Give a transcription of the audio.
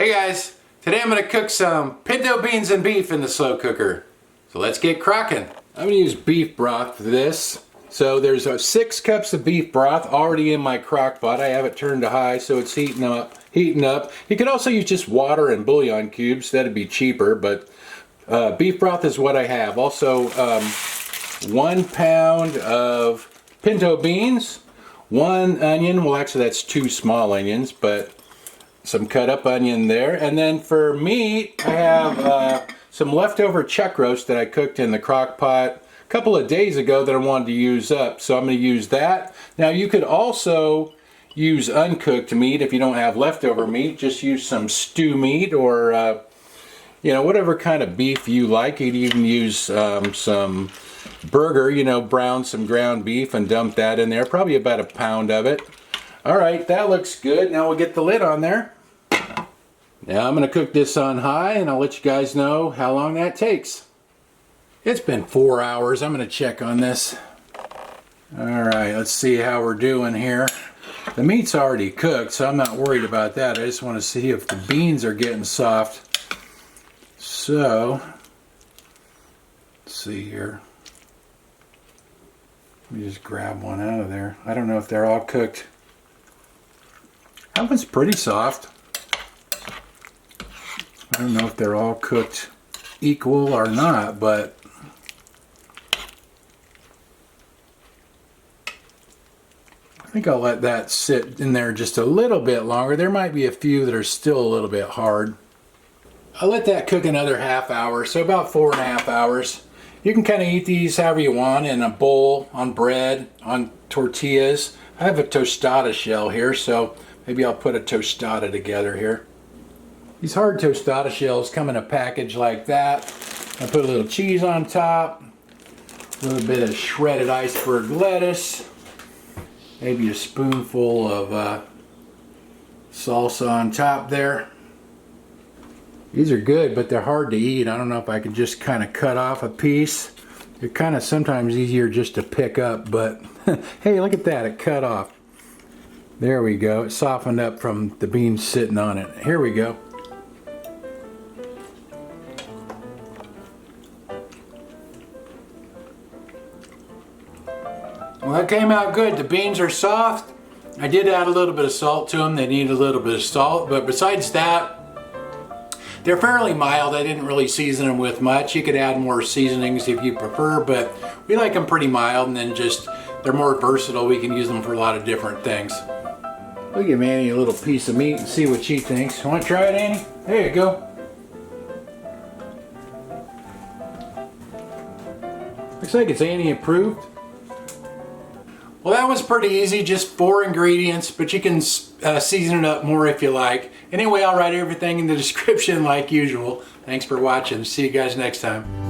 Hey guys, today I'm going to cook some pinto beans and beef in the slow cooker. So let's get crocking. I'm going to use beef broth for this. So there's 6 cups of beef broth already in my crock pot. I have it turned to high so it's heating up. You could also use just water and bouillon cubes. That'd be cheaper, but beef broth is what I have. Also 1 pound of pinto beans, 1 onion. Well, actually that's 2 small onions, but some cut up onion there. And then for meat, I have some leftover chuck roast that I cooked in the crock pot a couple of days ago that I wanted to use up. So I'm going to use that. Now you could also use uncooked meat if you don't have leftover meat. Just use some stew meat or whatever kind of beef you like. You could even use some burger, brown some ground beef and dump that in there. Probably about a pound of it. Alright, that looks good. Now we'll get the lid on there. Now I'm going to cook this on high and I'll let you guys know how long that takes. It's been 4 hours. I'm going to check on this. Alright, let's see how we're doing here. The meat's already cooked, so I'm not worried about that. I just want to see if the beans are getting soft. So, let's see here. Let me just grab one out of there. I don't know if they're all cooked. That one's pretty soft. I don't know if they're all cooked equal or not, but I think I'll let that sit in there just a little bit longer. There might be a few that are still a little bit hard. I'll let that cook another half hour, so about 4.5 hours. You can kind of eat these however you want, in a bowl, on bread, on tortillas. I have a tostada shell here, so maybe I'll put a tostada together here. These hard tostada shells come in a package like that. I put a little cheese on top, a little bit of shredded iceberg lettuce, maybe a spoonful of salsa on top there. These are good, but they're hard to eat. I don't know if I can just kind of cut off a piece. They're kind of sometimes easier just to pick up, but hey, look at that, it cut off. There we go. It softened up from the beans sitting on it. Here we go. Well, that came out good. The beans are soft. I did add a little bit of salt to them. They need a little bit of salt, but besides that, they're fairly mild. I didn't really season them with much. You could add more seasonings if you prefer, but we like them pretty mild, and then just, they're more versatile. We can use them for a lot of different things. We'll give Annie a little piece of meat and see what she thinks. Want to try it, Annie? There you go. Looks like it's Annie approved. Well, that was pretty easy, just 4 ingredients, but you can season it up more if you like. Anyway, I'll write everything in the description like usual. Thanks for watching. See you guys next time.